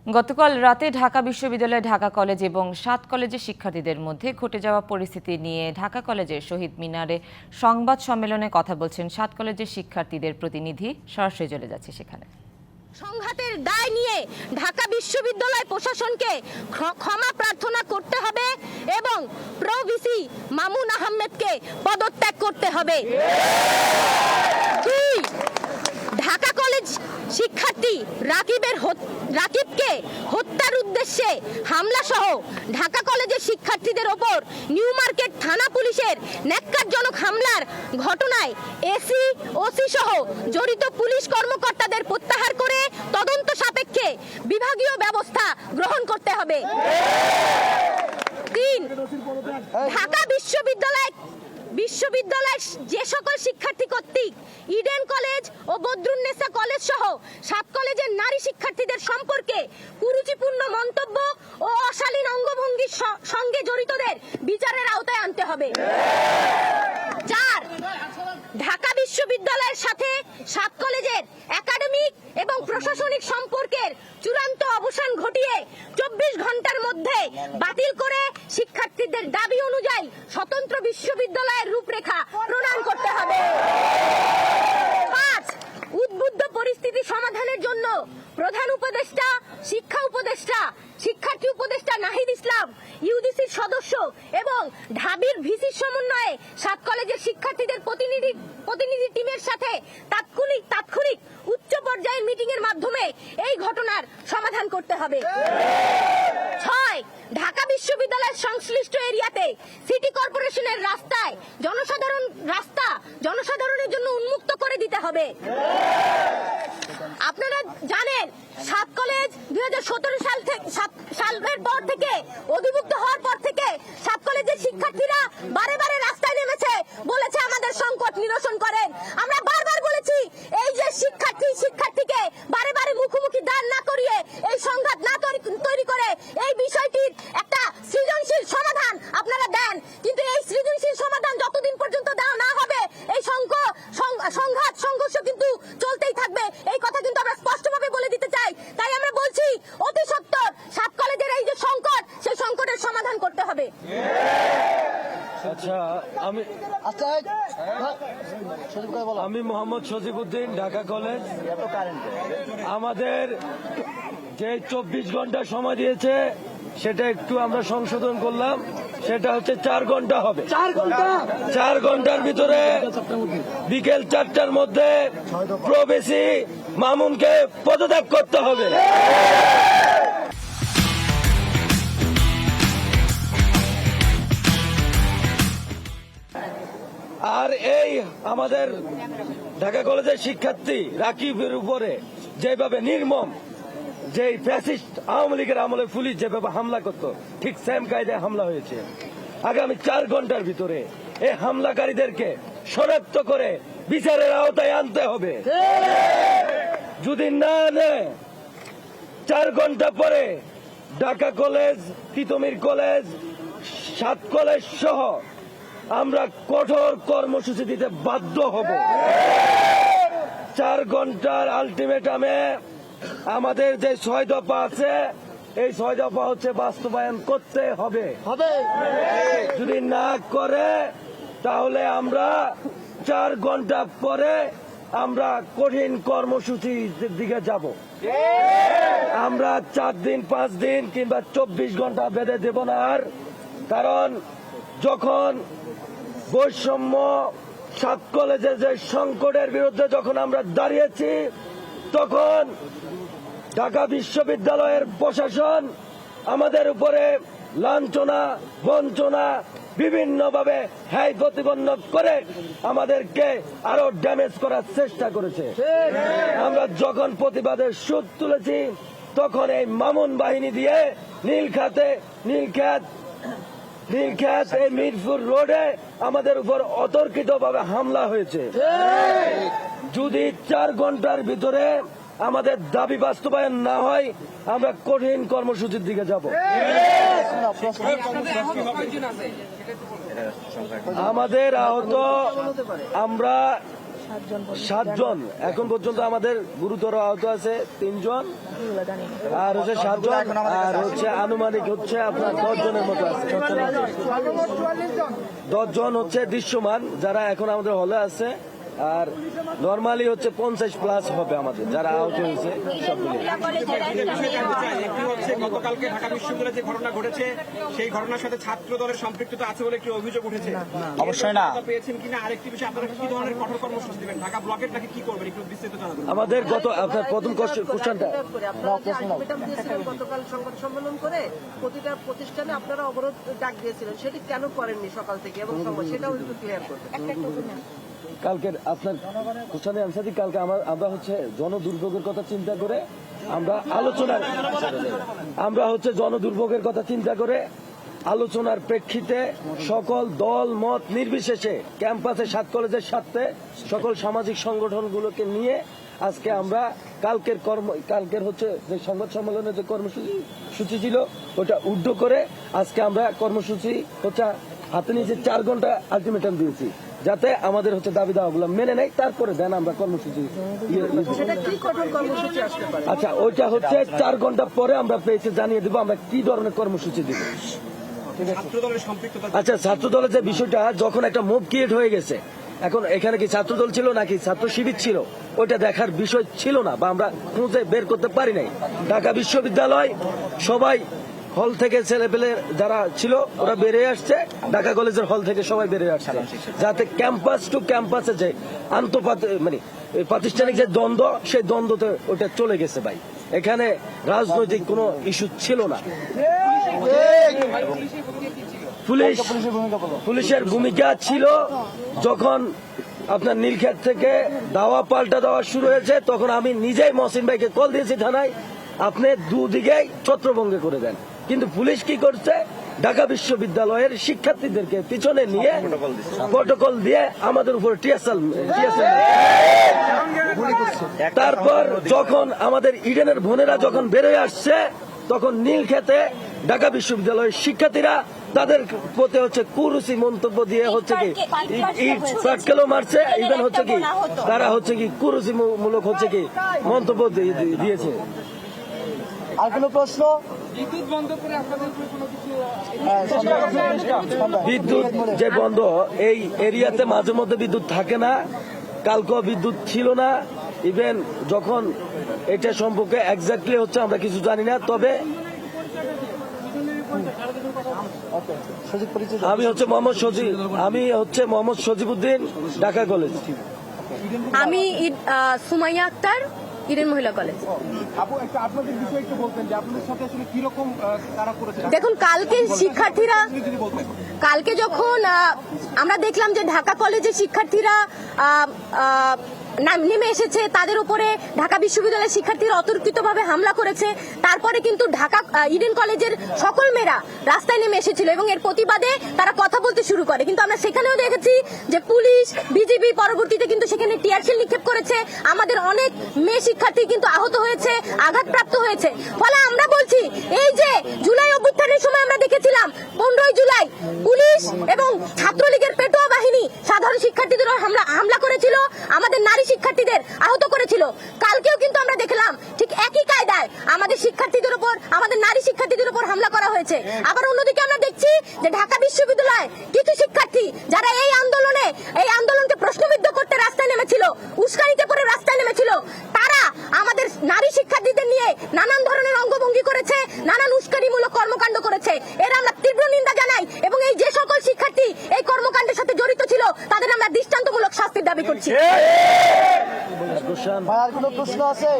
গতকাল রাতে ঢাকা বিশ্ববিদ্যালয়, ঢাকা কলেজ এবং 7 কলেজের শিক্ষার্থীদের মধ্যে ঘটে যাওয়া পরিস্থিতি নিয়ে ঢাকা কলেজের শহীদ মিনারে সংবাদ সম্মেলনে কথা বলছেন 7 কলেজের শিক্ষার্থীদের প্রতিনিধি। সরাসরি চলে যাচ্ছে সেখানে। সংঘাতের দায় নিয়ে ঢাকা বিশ্ববিদ্যালয় প্রশাসনকে ক্ষমা প্রার্থনা করতে হবে এবং প্রো ভিসি মামুন আহমেদকে পদত্যাগ করতে হবে। ঢাকা কলেজ শিক্ষার্থী রাকিবকে হত্যার উদ্দেশ্যে হামলা সহ ঢাকা কলেজের শিক্ষার্থীদের ওপর নিউ মার্কেট থানা পুলিশের ন্যাক্কারজনক হামলার ঘটনায় এসি, ওসি সহ জড়িত পুলিশ কর্মকর্তাদের প্রত্যাহার করে তদন্ত সাপেক্ষে বিভাগীয় ব্যবস্থা গ্রহণ করতে হবে। 3. ঢাকা বিশ্ববিদ্যালয়ের যে সকল শিক্ষার্থী কর্তৃক ইডেন কলেজ ও বদরুন্নেসা কলেজ সহ 7 কলেজের নারী শিক্ষার্থীদের সম্পর্কে কুরুচিপূর্ণ মন্তব্য ও অশালীন অঙ্গভঙ্গির সঙ্গে জড়িতদের বিচারের আওতায় আনতে হবে। 4. ঢাকা বিশ্ববিদ্যালয়ের সাথে 7 কলেজের একাডেমিক এবং প্রশাসনিক সম্পর্কের চূড়ান্ত অবসান ঘটিয়ে 24 ঘন্টার মধ্যে বাতিল করে শিক্ষার্থীদের দাবি অনুযায়ী স্বতন্ত্র বিশ্ববিদ্যালয়ের রূপরেখা প্রণয়ন করতে হবে। 5. উদ্বুদ্ধ পরিস্থিতি সমাধানের জন্য প্রধান উপদেষ্টা, শিক্ষা উপদেষ্টা, শিক্ষার্থী উপদেষ্টা নাহিদ ইসলাম, ইউজিসির সদস্য এবং ঢাবির ভিসির সমন্বয়ে 7 কলেজের শিক্ষার্থীদের প্রতিনিধি টিমের সাথে তাৎক্ষণিক উচ্চ পর্যায়ের মিটিং এর মাধ্যমে এই ঘটনার সমাধান করতে হবে। 6. ঢাকা বিশ্ববিদ্যালয়ের সংশ্লিষ্ট এরিয়াতে সিটি কর্পোরেশনের জনসাধারণের জন্য উন্মুক্ত করে দিতে হবে। আপনারা জানেন 7 কলেজ 2017 সালের পর থেকে অধিভুক্ত হওয়ার পর থেকে 7 কলেজের শিক্ষার্থীরা বারে বারে রাস্তায় নেমেছে, বলেছে আমাদের সংকট নিরসন করেন। আমরা বারবার বলেছি এই যে শিক্ষার্থীকে বারে বারে মুখোমুখি দাঁড় না করিয়ে এই সংঘাত না তৈরি করে এই বিষয়টির একটা সৃজনশীল সমাধান আপনারা দেন, কিন্তু এই সৃজনশীল সমাধান যতদিন পর্যন্ত দেওয়া না হবে এই সংঘর্ষ কিন্তু চলতেই থাকবে। এই কথা কিন্তু আমরা স্পষ্টভাবে বলে দিতে চাই। তাই আমরা বলছি অতি সত্বর 7 কলেজের এই যে সংকট, সেই সংকটের সমাধান করতে হবে। আচ্ছা, আমি মোহাম্মদ সজিবউদ্দিন, ঢাকা কলেজ। আমাদের যে 24 ঘন্টা সময় দিয়েছে সেটা একটু আমরা সংশোধন করলাম, সেটা হচ্ছে 4 ঘন্টা হবে। 4 ঘন্টার ভিতরে বিকেল 4টার মধ্যে প্রো ভিসি মামুনকে পদত্যাগ করতে হবে। আর এই আমাদের ঢাকা কলেজের শিক্ষার্থী রাকিবের উপরে যেভাবে নির্মম, যে ফ্যাসিস্ট আওয়ামী লীগের আমলে পুলিশ যেভাবে হামলা করতো, ঠিক সেম কায়দায় হামলা হয়েছে। আগামী 4 ঘন্টার ভিতরে এই হামলাকারীদেরকে শনাক্ত করে বিচারের আওতায় আনতে হবে। যদি না নেয় 4 ঘন্টা পরে Dhaka college, Titumir college, 7 college সহ আমরা কঠোর কর্মসূচি দিতে বাধ্য হব। 4 ঘন্টার আলটিমেটামে আমাদের যে 6 দফা আছে, এই 6 দফা হচ্ছে বাস্তবায়ন করতে হবে। যদি না করে তাহলে আমরা 4 ঘন্টা পরে আমরা কঠিন কর্মসূচির দিকে যাব। আমরা 4 দিন, 5 দিন কিংবা 24 ঘন্টা বেঁধে দেব না আর। কারণ যখন বৈষম্য 7 কলেজের যে সংকটের বিরুদ্ধে যখন আমরা দাঁড়িয়েছি, তখন ঢাকা বিশ্ববিদ্যালয়ের প্রশাসন আমাদের উপরে লাঞ্ছনা, বঞ্চনা, বিভিন্নভাবে হ্যায় প্রতিপন্ন করে আমাদেরকে আরো ড্যামেজ করার চেষ্টা করেছে। আমরা যখন প্রতিবাদের সুর তুলেছি, তখন এই মামুন বাহিনী দিয়ে নীলক্ষেত এই মিরপুর রোডে আমাদের উপর অতর্কিতভাবে হামলা হয়েছে। যদি 4 ঘন্টার ভিতরে আমাদের দাবি বাস্তবায়ন না হয়, আমরা কঠিন কর্মসূচির দিকে যাব। আমাদের আহত আমরা 7 জন এখন পর্যন্ত আমাদের গুরুতর আহত আছে 3 জন, আর হচ্ছে 7 জন, আর হচ্ছে আনুমানিক হচ্ছে আপনার 10 জনের মতো আছে। 10 জন হচ্ছে দৃশ্যমান যারা এখন আমাদের হলে আছে, আর নরমালি হচ্ছে 50+ হবে আমাদের যারা আহত হয়েছে সব মিলিয়ে। একটি হচ্ছে গতকালকে ঢাকা বিশ্ববিদ্যালয়ে যে ঘটনা ঘটেছে সেই ঘটনার সাথে ছাত্র দলের সম্পৃক্ততা আছে বলে একটি অভিযোগ উঠেছে। অবশ্যই না। পেয়েছেন কিনা আরেকটি বিষয়, আপনারা কি ধরনের কঠোর কর্মসূচি দেবেন? ঢাকা ব্লকের নাকি কি করবেন একটু বিস্তারিত জানাবেন। আমাদের গত আপনার প্রথম কোশ্চেনটা গতকাল সংবাদ সম্মেলন করে প্রতিটা প্রতিষ্ঠানে আপনারা অবরোধ ডাক দিয়েছিলেন, সেটি কেন করেননি সকাল থেকে এবং সেটাও একটু ক্লিয়ার করবেন। কালকে আপনার কোশ্চেনে আনসার দিই। কালকে আমরা হচ্ছে জনদুর্ভোগের কথা চিন্তা করে আমরা হচ্ছে জনদুর্ভোগের কথা চিন্তা করে আলোচনার প্রেক্ষিতে সকল দল মত নির্বিশেষে ক্যাম্পাসে 7 কলেজের সাথে সকল সামাজিক সংগঠনগুলোকে নিয়ে আজকে আমরা কালকের হচ্ছে যে সংবাদ সম্মেলনের যে কর্মসূচি ছিল ওটা ঊর্ধ্ব করে আজকে আমরা কর্মসূচি হচ্ছে হাতে নিয়ে 4 ঘন্টা আলটিমেটাম দিয়েছি যাতে আমাদের হচ্ছে দাবি দাওয়াগুলো মেনে নেয়, তারপরে দেন আমরা কর্মসূচি। আচ্ছা, ওইটা হচ্ছে 4 ঘন্টা পরে আমরা পেয়েছে জানিয়ে দিব আমরা কি ধরনের কর্মসূচি দিব। ছাত্র দলের সম্পৃক্ততা আচ্ছা, ছাত্র দলের যে বিষয়টা যখন একটা মুভ ক্রিয়েট হয়ে গেছে, এখন এখানে কি ছাত্র দল ছিল নাকি ছাত্র শিবির ছিল ওইটা দেখার বিষয় ছিল না, বা আমরা খুঁজে বের করতে পারি নাই। ঢাকা বিশ্ববিদ্যালয় সবাই হল থেকে ছেলেপেলে যারা ছিল ওরা বেরিয়ে আসছে, ঢাকা কলেজের হল থেকে সবাই বেরিয়ে আসছে, যাতে ক্যাম্পাস টু ক্যাম্পাসে যে মানে প্রাতিষ্ঠানিক যে দ্বন্দ্ব সেই দ্বন্দ্বতে ওটা চলে গেছে ভাই। এখানে রাজনৈতিক কোনো ইস্যু ছিল না। পুলিশের ভূমিকা ছিল যখন আপনার নীলক্ষেত থেকে দাওয়া পাল্টা দেওয়া শুরু হয়েছে, তখন আমি নিজেই মহসিন ভাইকে কল দিয়েছি থানায়, আপনি দুদিকেই ছত্রভঙ্গ করে দেন। কিন্তু পুলিশ কি করছে, ঢাকা বিশ্ববিদ্যালয়ের শিক্ষার্থীদেরকে পিছনে নিয়ে প্রটোকল দিয়ে আমাদের উপর টিয়ারশেল তারপর যখন আমাদের ইডেনের বোনেরা যখন বেরোয় আসছে, তখন নীলক্ষেতে ঢাকা বিশ্ববিদ্যালয়ের শিক্ষার্থীরা তাদের প্রতি হচ্ছে কুরুচি মন্তব্য দিয়ে হচ্ছে কি ইট পাটকেলও মারছে, ইভেন হচ্ছে কি তারা হচ্ছে কি কুরুচি মূলক হচ্ছে কি মন্তব্য দিয়েছে। আর কোনো প্রশ্ন? বিদ্যুৎ যে বন্ধ, এই এরিয়াতে মাঝে মধ্যে বিদ্যুৎ থাকে না, কালকেও বিদ্যুৎ ছিল না। ইভেন যখন এটা সম্পর্কে এক্স্যাক্টলি হচ্ছে আমরা কিছু জানি না, তবে আমি হচ্ছে মোহাম্মদ সজিবউদ্দিন, ঢাকা কলেজ। আমি সুমাইয়া আক্তার, ইডেন মহিলা কলেজ। দেখুন, কালকে যখন আমরা দেখলাম যে ঢাকা কলেজের শিক্ষার্থীরা নেমে এসেছে, তাদের উপরে ঢাকা বিশ্ববিদ্যালয়ের শিক্ষার্থীরা অতর্কিতভাবে হামলা করেছে, তারপরে কিন্তু ঢাকা ইডেন কলেজের সকল মেয়েরা রাস্তায় নেমে এসেছিল এবং এর প্রতিবাদে তারা কথা বলতে শুরু করে। কিন্তু আমরা সেখানেও দেখেছি যে পুলিশ, বিজিবি পরবর্তীতে কিন্তু সেখানে টিয়ারশেল নিক্ষেপ করেছে, আমাদের অনেক মেয়ে শিক্ষার্থী কিন্তু আহত হয়েছে, আঘাতপ্রাপ্ত হয়েছে। ফলে আমরা বলছি, এই যে জুলাই অভ্যুত্থানের সময় আমরা দেখেছিলাম 15ই জুলাই পুলিশ এবং ছাত্রলীগের পেটোয়া বাহিনী সাধারণ শিক্ষার্থীদের হামলা করেছিল, আমাদের নারী শিক্ষার্থীদের আহত করেছিল। কালকেও কিন্তু আমরা দেখলাম ঠিক একই কায়দায় আমাদের শিক্ষার্থীদের উপর, আমাদের নারী শিক্ষার্থীদের উপর হামলা করা হয়েছে। আবার অন্যদিকে আমরা দেখছি যে ঢাকা বিশ্ববিদ্যালয়ে কিছু শিক্ষার্থী যারা এই আন্দোলনকে প্রশ্নবিদ্ধ করতে রাস্তায় নেমেছিল, উস্কানিতে পড়ে রাস্তায় নেমেছিল, তারা আমাদের নারী শিক্ষার্থীদের নিয়ে নানান ধরনের অঙ্গভঙ্গি করেছে, নানান উস্কানিমূলক কর্মকাণ্ড করেছে। এর আমরা তীব্র নিন্দা জানাই এবং এই যে সকল শিক্ষার্থী এই কর্মকাণ্ডের সাথে জড়িত ছিল তাদের আমরা দৃষ্টান্তমূলক শাস্তির দাবি করছি। আর কোনো প্রশ্ন আছে?